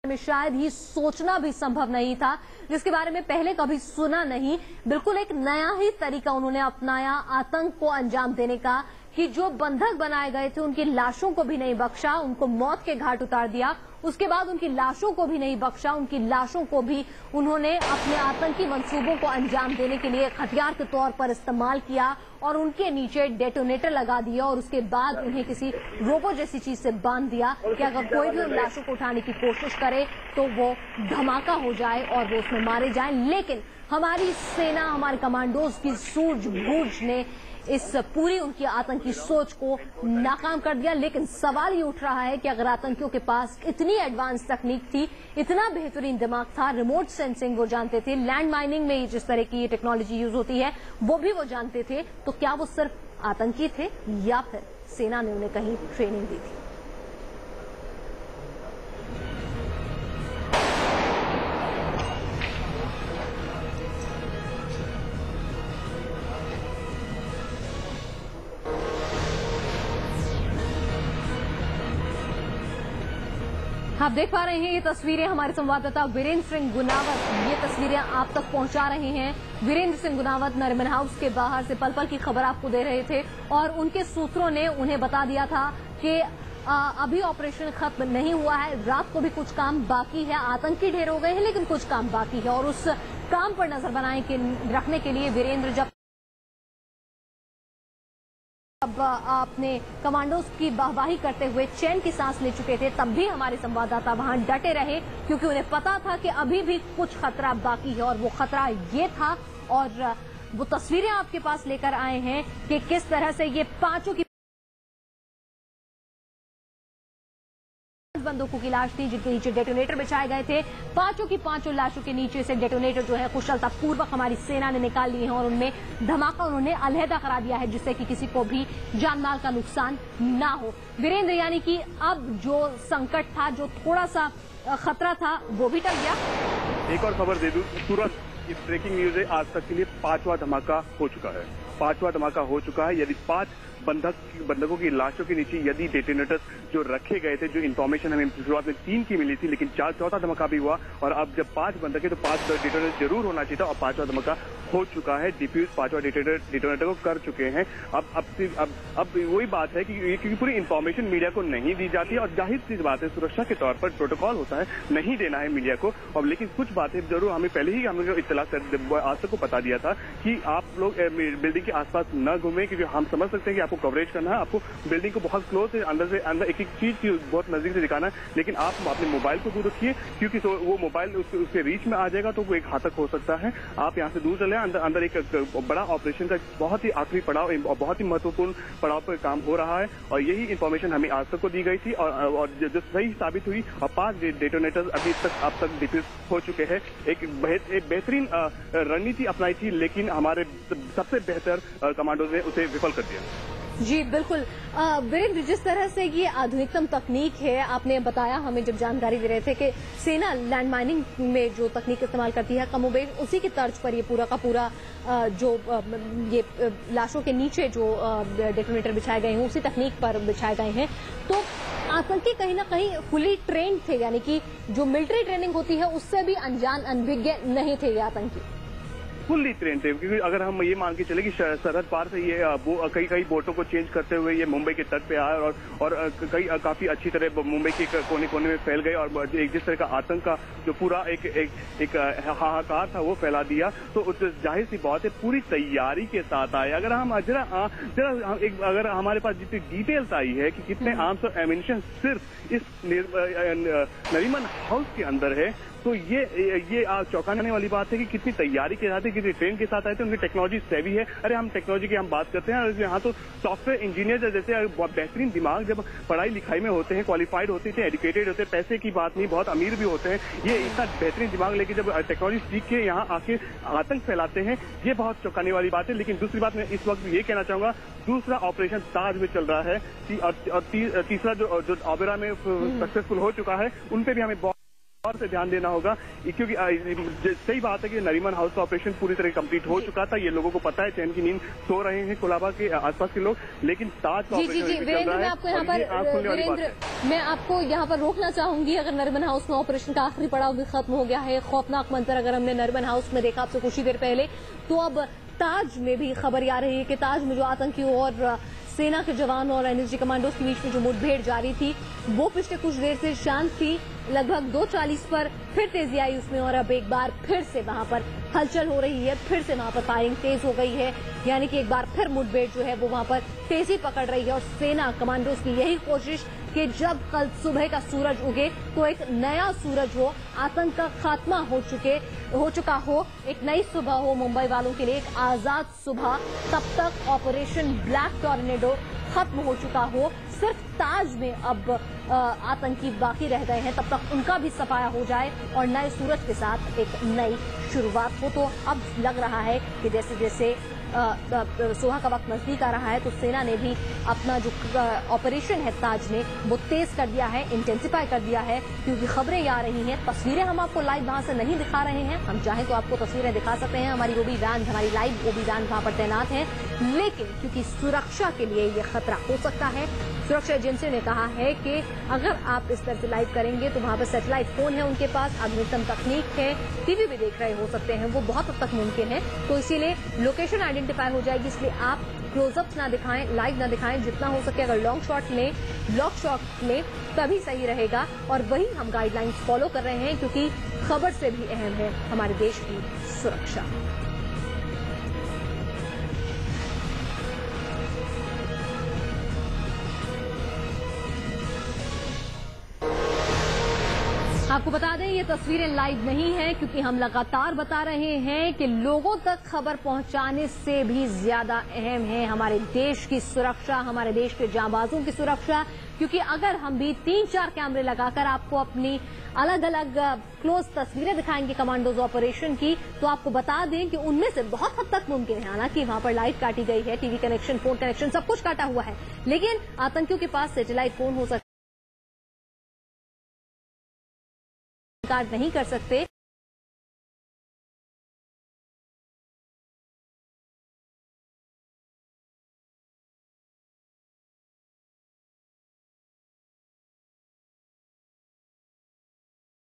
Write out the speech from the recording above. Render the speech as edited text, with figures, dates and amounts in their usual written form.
में शायद ही सोचना भी संभव नहीं था, जिसके बारे में पहले कभी सुना नहीं। बिल्कुल एक नया ही तरीका उन्होंने अपनाया आतंक को अंजाम देने का, कि जो बंधक बनाए गए थे उनकी लाशों को भी नहीं बख्शा, उनको मौत के घाट उतार दिया। उसके बाद उनकी लाशों को भी नहीं बख्शा, उनकी लाशों को भी उन्होंने अपने आतंकी मंसूबों को अंजाम देने के लिए एक हथियार के तौर पर इस्तेमाल किया और उनके नीचे डेटोनेटर लगा दिया और उसके बाद उन्हें किसी रोबो जैसी चीज से बांध दिया कि अगर कोई भी उन लाशों को उठाने की कोशिश करे तो वो धमाका हो जाए और वो उसमें मारे जाएं। लेकिन हमारी सेना, हमारे कमांडोज की सूझबूझ ने इस पूरी उनकी आतंकी सोच को नाकाम कर दिया। लेकिन सवाल ये उठ रहा है कि अगर आतंकियों के पास इतनी एडवांस तकनीक थी, इतना बेहतरीन दिमाग था, रिमोट सेंसिंग वो जानते थे, लैंड माइनिंग में जिस तरह की टेक्नोलॉजी यूज होती है वो भी वो जानते थे, तो क्या वो सिर्फ आतंकी थे या फिर सेना ने उन्हें कहीं ट्रेनिंग दी थी? आप देख पा रहे हैं ये तस्वीरें, हमारे संवाददाता वीरेंद्र सिंह गुनावत ये तस्वीरें आप तक पहुंचा रहे हैं। वीरेंद्र सिंह गुनावत नरीमन हाउस के बाहर से पल पल की खबर आपको दे रहे थे और उनके सूत्रों ने उन्हें बता दिया था कि अभी ऑपरेशन खत्म नहीं हुआ है, रात को भी कुछ काम बाकी है। आतंकी ढेर हो गए हैं लेकिन कुछ काम बाकी है और उस काम पर नजर रखने के लिए वीरेंद्र जब अपने कमांडोज की वाहवाही करते हुए चैन की सांस ले चुके थे, तब भी हमारे संवाददाता वहां डटे रहे क्योंकि उन्हें पता था कि अभी भी कुछ खतरा बाकी है और वो खतरा ये था। और वो तस्वीरें आपके पास लेकर आए हैं कि किस तरह से ये पांचों की बंदूकों की लाश थी जिनके नीचे डेटोनेटर बिछाए गए थे। पांचों की पांचों लाशों के नीचे से डेटोनेटर जो है कुशलता पूर्वक हमारी सेना ने निकाल लिए हैं और उनमें धमाका उन्होंने अलहदा करा दिया है जिससे कि किसी को भी जान माल का नुकसान ना हो। वीरेंद्र, यानी कि अब जो संकट था, जो थोड़ा सा खतरा था, वो भी टल गया। एक और खबर दे दूं तुरंत, ये ब्रेकिंग न्यूज है, आज तक के लिए 5वां धमाका हो चुका है। 5वां धमाका हो चुका है। यदि 5 बंधकों की लाशों के नीचे यदि डेटोनेटर्स जो रखे गए थे, जो इन्फॉर्मेशन हमें शुरुआत में 3 की मिली थी, लेकिन 4वां धमाका भी हुआ और अब जब 5 बंधक है तो 5 डेटोनेटर जरूर होना चाहिए था और 5वां धमाका हो चुका है। डिफ्यूज 5वां डेटोनेटर को कर चुके हैं। अब वही बात है कि क्योंकि पूरी इन्फॉर्मेशन मीडिया को नहीं दी जाती है और जाहिर सी बात है, सुरक्षा के तौर पर प्रोटोकॉल होता है, नहीं देना है मीडिया को। और लेकिन कुछ बातें जरूर हमें पहले ही हमने इत्तला आज तक को बता दिया था कि आप लोग बिल्डिंग के आसपास न घूमें, क्योंकि हम समझ सकते हैं कि आपको कवरेज करना है, आपको बिल्डिंग को बहुत क्लोज से अंदर एक चीज की बहुत नजदीक से दिखाना है, लेकिन आप अपने मोबाइल को दूर रखिए क्योंकि वो मोबाइल उसके रीच में आ जाएगा तो वो एक घातक हो सकता है। आप यहाँ से दूर चले। अंदर एक बड़ा ऑपरेशन का बहुत ही आखिरी पड़ाव और बहुत ही महत्वपूर्ण पड़ाव पर काम हो रहा है और यही इन्फॉर्मेशन हमें आज तक को दी गई थी और जो सही साबित हुई और 5 डेटोनेटर्स अब तक डिफ्यूज हो चुके हैं। एक बेहतरीन रणनीति अपनाई थी लेकिन हमारे सबसे बेहतर कमांडोज ने उसे विफल कर दिया। जी बिल्कुल। वीरेंद्र, जिस तरह से ये आधुनिकतम तकनीक है, आपने बताया हमें जब जानकारी दे रहे थे कि सेना लैंड माइनिंग में जो तकनीक इस्तेमाल करती है कमोबेश उसी की तर्ज पर ये पूरा का पूरा जो ये लाशों के नीचे जो डेटोनेटर बिछाए गए हैं उसी तकनीक पर बिछाए गए हैं, तो आतंकी कहीं ना कहीं फुली ट्रेंड थे, यानी कि जो मिलिट्री ट्रेनिंग होती है उससे भी अनभिज्ञ नहीं थे ये आतंकी। फुल्ली ट्रेन थे, क्योंकि अगर हम ये मान के चले कि सरहद पार से ये कई बोटों को चेंज करते हुए ये मुंबई के तट पे आए और काफी अच्छी तरह मुंबई के कोने कोने में फैल गए और जिस तरह का आतंक का जो पूरा एक हाहाकार था वो फैला दिया, तो जाहिर सी बात है पूरी तैयारी के साथ आए। अगर हम अगर हमारे पास जितनी डिटेल्स आई है कि कितने आर्म्स और एमिनिशन सिर्फ इस नरीमन हाउस के अंदर है, तो ये चौंकाने वाली बात है कि कितनी तैयारी के साथ है, कितनी ट्रेन के साथ आए थे, उनकी टेक्नोलॉजी सेवी है। अरे हम टेक्नोलॉजी की हम बात करते हैं, यहाँ तो सॉफ्टवेयर इंजीनियर जैसे बेहतरीन दिमाग जब पढ़ाई लिखाई में होते हैं, क्वालिफाइड होते हैं, एजुकेटेड होते हैं, पैसे की बात नहीं, बहुत अमीर भी होते हैं, ये इतना बेहतरीन दिमाग लेके जब टेक्नोलॉजी सीख के यहाँ आके आतंक फैलाते हैं, ये बहुत चौंकाने वाली बात है। लेकिन दूसरी बात मैं इस वक्त ये कहना चाहूंगा, दूसरा ऑपरेशन ताज में चल रहा है और तीसरा जो ऑपेरा में सक्सेसफुल हो चुका है, उन पे भी हमें और से ध्यान देना होगा क्योंकि सही बात है कि नरीमन हाउस का ऑपरेशन पूरी तरह कंप्लीट हो चुका था। ये लोगों को पता है, चैन की नींद सो रहे हैं कोलाबा के आसपास के लोग, लेकिन ताज का ऑपरेशन चल रहा है। मैं आपको यहाँ पर वीरेंद्र, मैं आपको यहाँ पर रोकना चाहूंगी। अगर नरीमन हाउस में ऑपरेशन का आखिरी पड़ाव भी खत्म हो गया है, खौफनाक मंजर अगर हमने नरीमन हाउस में देखा आपसे कुछ ही देर पहले, तो अब ताज में भी खबर आ रही है कि ताज में जो आतंकियों और सेना के जवान और एनएसजी कमांडोज के बीच में जो मुठभेड़ जारी थी वो पिछले कुछ देर से शांत थी। लगभग 2:40 पर फिर तेजी आई उसमें और अब एक बार फिर से वहां पर हलचल हो रही है, फिर से वहां पर फायरिंग तेज हो गई है। यानी कि एक बार फिर मुठभेड़ जो है वो वहां पर तेजी पकड़ रही है और सेना कमांडोज की यही कोशिश कि जब कल सुबह का सूरज उगे तो एक नया सूरज हो, आतंक का खात्मा हो चुका हो, एक नई सुबह हो मुंबई वालों के लिए, एक आजाद सुबह। तब तक ऑपरेशन ब्लैक टॉर्नेडो खत्म हो चुका हो, सिर्फ ताज में अब आतंकी बाकी रह गए हैं, तब तक उनका भी सफाया हो जाए और नए सूरज के साथ एक नई शुरुआत हो। तो अब लग रहा है कि जैसे जैसे सुबह का वक्त नजदीक आ रहा है तो सेना ने भी अपना जो ऑपरेशन है ताज में वो तेज कर दिया है, इंटेंसिफाई कर दिया है, क्योंकि खबरें आ रही हैं। तस्वीरें हम आपको लाइव वहां से नहीं दिखा रहे हैं, हम चाहें तो आपको तस्वीरें दिखा सकते हैं, हमारी ओबी वैन, हमारी लाइव ओबी वैन वहां पर तैनात है, लेकिन क्योंकि सुरक्षा के लिए ये खतरा हो सकता है, सुरक्षा एजेंसी ने कहा है कि अगर आप इस तरह से लाइव करेंगे तो वहां पर सैटेलाइट फोन है उनके पास, आधुनिकतम तकनीक है, टीवी भी देख रहे हो सकते हैं, वो बहुत हद तक मुमकिन है। तो इसीलिए लोकेशन आइडेंटिफाई हो जाएगी, इसलिए आप क्लोजअप ना दिखाएं, लाइव ना दिखाएं, जितना हो सके अगर लॉन्ग शॉट लें, ब्लॉक शॉट लें तभी सही रहेगा। और वही हम गाइडलाइंस फॉलो कर रहे हैं क्योंकि खबर से भी अहम है हमारे देश की सुरक्षा। आपको बता दें ये तस्वीरें लाइव नहीं है क्योंकि हम लगातार बता रहे हैं कि लोगों तक खबर पहुंचाने से भी ज्यादा अहम है हमारे देश की सुरक्षा, हमारे देश के जांबाजों की सुरक्षा। क्योंकि अगर हम भी 3-4 कैमरे लगाकर आपको अपनी अलग अलग क्लोज तस्वीरें दिखाएंगे कमांडोज ऑपरेशन की, तो आपको बता दें कि उनमें से बहुत हद तक मुमकिन है, हालांकि वहां पर लाइट काटी गई है, टीवी कनेक्शन, फोन कनेक्शन सब कुछ काटा हुआ है, लेकिन आतंकियों के पास सैटेलाइट फोन हो सकता कार्ड नहीं कर सकते।